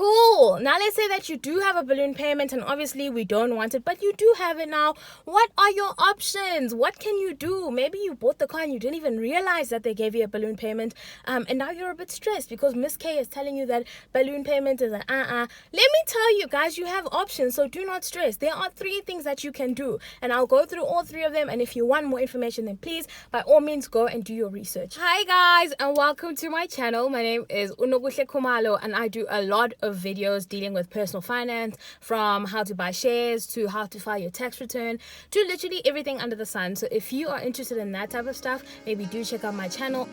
Cool. Now let's say that you do have a balloon payment and obviously we don't want it, but you do have it now. What are your options? What can you do? Maybe you bought the car and you didn't even realize that they gave you a balloon payment, and now you're a bit stressed because Miss K is telling you that balloon payment is an Let me tell you guys, you have options, so do not stress. There are 3 things that you can do, and I'll go through all 3 of them, and if you want more information, then please, by all means, go and do your research. Hi guys, and welcome to my channel. My name is Unobuhle Khumalo, and I do a lot of videos dealing with personal finance, from how to buy shares to how to file your tax return to literally everything under the sun. So if you are interested in that type of stuff, maybe do check out my channel.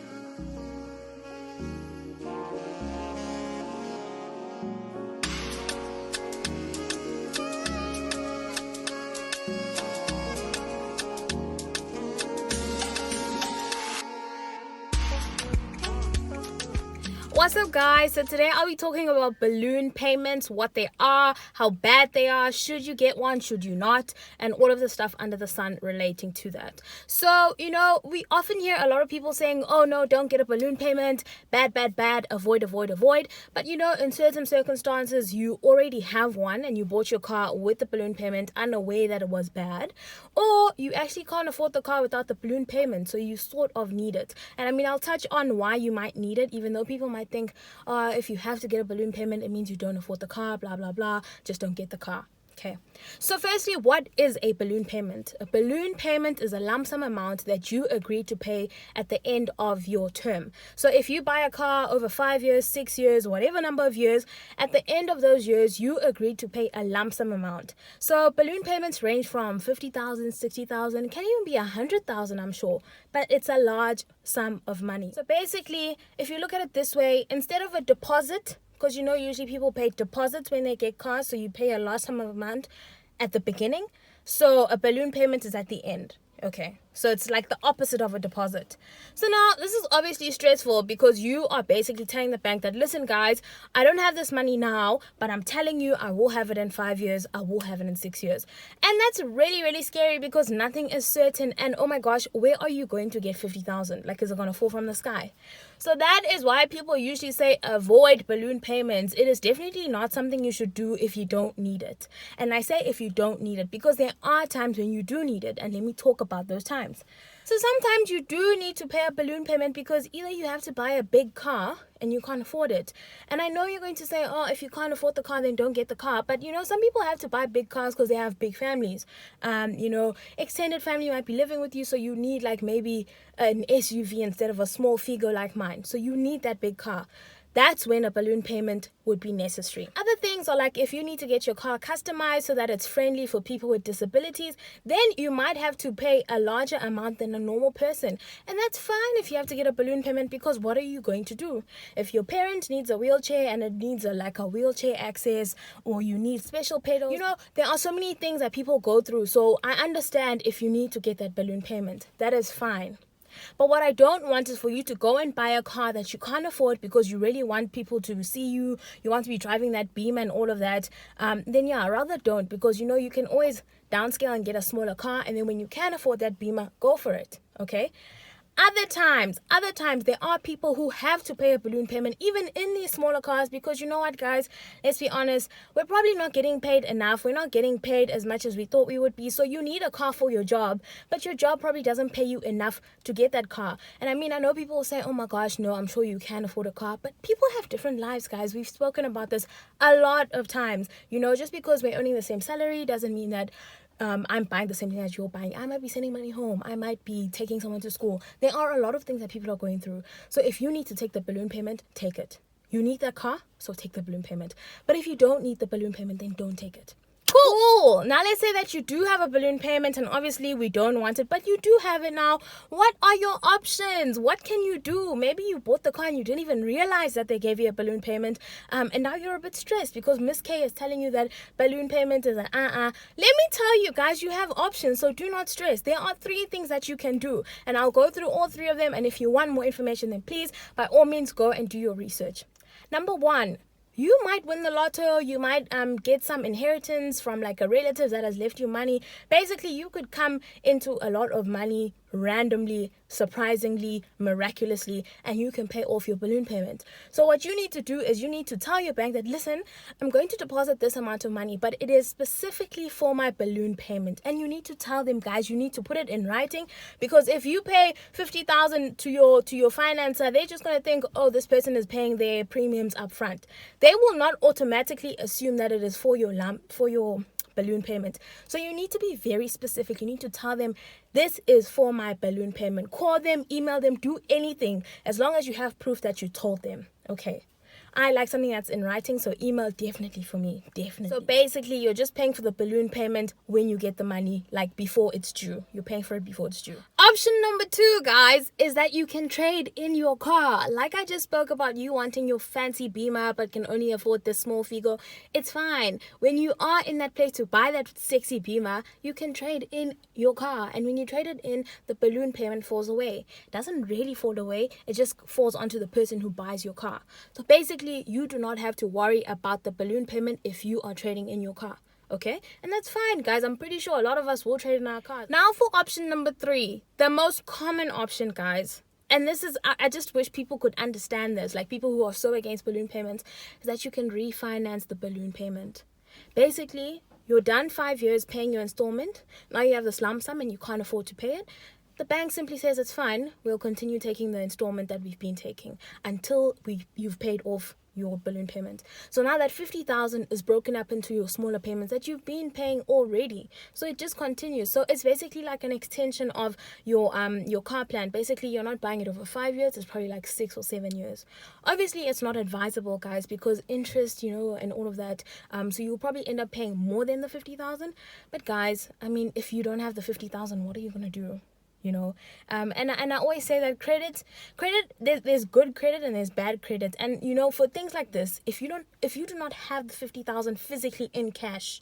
What's up guys? So today I'll be talking about balloon payments, what they are, how bad they are, should you get one, should you not, and all of the stuff under the sun relating to that. So, we often hear a lot of people saying, oh no, don't get a balloon payment, bad, avoid. But in certain circumstances, you already have one and you bought your car with the balloon payment unaware that it was bad, or you actually can't afford the car without the balloon payment, so you sort of need it. And I'll touch on why you might need it, even though people might think, if you have to get a balloon payment, it means you don't afford the car, blah blah blah, just don't get the car. Okay, so firstly, what is a balloon payment? A balloon payment is a lump sum amount that you agree to pay at the end of your term. So if you buy a car over 5 years, 6 years, whatever number of years, at the end of those years, you agree to pay a lump sum amount. So balloon payments range from 50,000, 60,000, can even be 100,000, I'm sure, but it's a large sum of money. So basically, if you look at it this way, instead of a deposit, because usually people pay deposits when they get cars, so you pay a large sum of amount at the beginning. So a balloon payment is at the end. Okay, so it's like the opposite of a deposit. So now this is obviously stressful because you are basically telling the bank that, listen guys, I don't have this money now, but I'm telling you I will have it in 5 years, I will have it in 6 years. And that's really, really scary because nothing is certain. And oh my gosh, where are you going to get 50,000? Like, is it going to fall from the sky? So that is why people usually say avoid balloon payments. It is definitely not something you should do if you don't need it. And I say if you don't need it because there are times when you do need it, and let me talk about those times. So sometimes you do need to pay a balloon payment because either you have to buy a big car and you can't afford it. And I know you're going to say, oh, if you can't afford the car, then don't get the car. But some people have to buy big cars because they have big families. Extended family might be living with you, so you need like maybe an SUV instead of a small Figo like mine. So you need that big car. That's when a balloon payment would be necessary. Other things are like if you need to get your car customized so that it's friendly for people with disabilities, then you might have to pay a larger amount than a normal person. And that's fine if you have to get a balloon payment, because what are you going to do? If your parent needs a wheelchair and it needs a wheelchair access, or you need special pedals, there are so many things that people go through. So I understand if you need to get that balloon payment. That is fine. But what I don't want is for you to go and buy a car that you can't afford because you really want people to see you, you want to be driving that Beamer and all of that. Then rather don't, because you can always downscale and get a smaller car, and then when you can afford that Beamer, go for it. Okay. Other times, there are people who have to pay a balloon payment even in these smaller cars, because you know what, guys, let's be honest, we're probably not getting paid enough. We're not getting paid as much as we thought we would be. So you need a car for your job, but your job probably doesn't pay you enough to get that car. And I know people will say, oh my gosh, no, I'm sure you can afford a car, but people have different lives, guys. We've spoken about this a lot of times. Just because we're earning the same salary doesn't mean that I'm buying the same thing that you're buying. I might be sending money home. I might be taking someone to school. There are a lot of things that people are going through. So if you need to take the balloon payment, take it. You need that car, so take the balloon payment. But if you don't need the balloon payment, then don't take it. Cool. Now let's say that you do have a balloon payment and obviously we don't want it, but you do have it now. What are your options? What can you do? Maybe you bought the car and you didn't even realize that they gave you a balloon payment, and now you're a bit stressed because Miss K is telling you that balloon payment is an Let me tell you guys, you have options, so do not stress. There are 3 things that you can do, and I'll go through all 3 of them, and if you want more information, then please, by all means, go and do your research. Number 1, you might win the lotto. You might get some inheritance from like a relative that has left you money. Basically, you could come into a lot of money randomly, surprisingly, miraculously, and you can pay off your balloon payment. So what you need to do is you need to tell your bank that, listen, I'm going to deposit this amount of money, but it is specifically for my balloon payment. And you need to tell them, guys, you need to put it in writing, because if you pay 50,000 to your financer, they're just going to think, oh, this person is paying their premiums up front. They will not automatically assume that it is for your balloon payment. So you need to be very specific. You need to tell them, this is for my balloon payment. Call them, email them, do anything, as long as you have proof that you told them. Okay. I like something that's in writing, so email definitely for me, definitely. So basically, you're just paying for the balloon payment when you get the money, like before it's due. You're paying for it before it's due. Option number 2, guys, is that you can trade in your car. Like I just spoke about, you wanting your fancy Beamer but can only afford this small Figo. It's fine. When you are in that place to buy that sexy Beamer, you can trade in your car. And when you trade it in, the balloon payment falls away. It doesn't really fall away. It just falls onto the person who buys your car. So basically, you do not have to worry about the balloon payment if you are trading in your car. Okay, and that's fine, guys. I'm pretty sure a lot of us will trade in our cars. Now for option number 3, the most common option, guys. And this is, I just wish people could understand this, like people who are so against balloon payments, is that you can refinance the balloon payment. Basically, you're done 5 years paying your installment. Now you have this lump sum and you can't afford to pay it. The bank simply says, it's fine, we'll continue taking the installment that we've been taking until you've paid off your balloon payment. So now that 50,000 is broken up into your smaller payments that you've been paying already. So it just continues. So it's basically like an extension of your car plan. Basically, you're not buying it over 5 years, it's probably like 6 or 7 years. Obviously, it's not advisable, guys, because interest, and all of that. So you'll probably end up paying more than the 50,000. But guys, I mean, if you don't have the 50,000, what are you gonna do? And I always say that credit, there's good credit and there's bad credit. And for things like this, if you do not have the 50,000 physically in cash,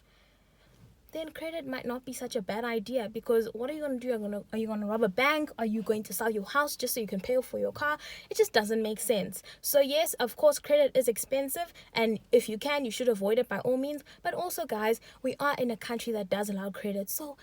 then credit might not be such a bad idea, because what are you going to do? Are you going to rob a bank? Are you going to sell your house just so you can pay for your car? It just doesn't make sense. So yes, of course, credit is expensive, and if you can, you should avoid it by all means. But also, guys, we are in a country that does allow credit, so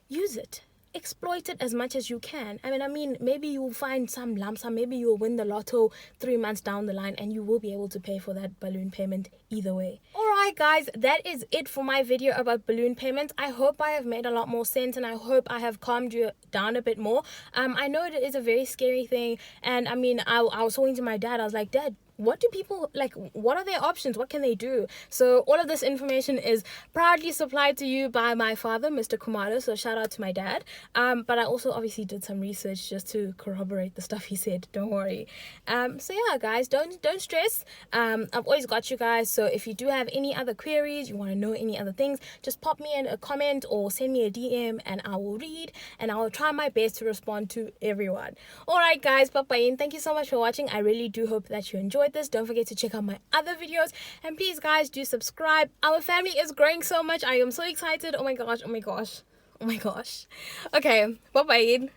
use it. Exploit it as much as you can. I mean, maybe you'll find some lump sum, maybe you'll win the lotto 3 months down the line, and you will be able to pay for that balloon payment either way. Alright guys, that is it for my video about balloon payments. I hope I have made a lot more sense, and I hope I have calmed you down a bit more. I know it is a very scary thing, and I mean, I was talking to my dad. I was like, Dad, what do people, what are their options? What can they do? So all of this information is proudly supplied to you by my father, Mr. Kumalo. So shout out to my dad. But I also obviously did some research just to corroborate the stuff he said. Don't worry. So yeah, guys, don't stress. I've always got you guys. So if you do have any other queries, you want to know any other things, just pop me in a comment or send me a DM, and I will read, and I will try my best to respond to everyone. All right, guys, bye-bye. Thank you so much for watching. I really do hope that you enjoyed this. Don't forget to check out my other videos, and please, guys, do subscribe. Our family is growing so much. I am so excited. Oh my gosh. Okay, bye-bye.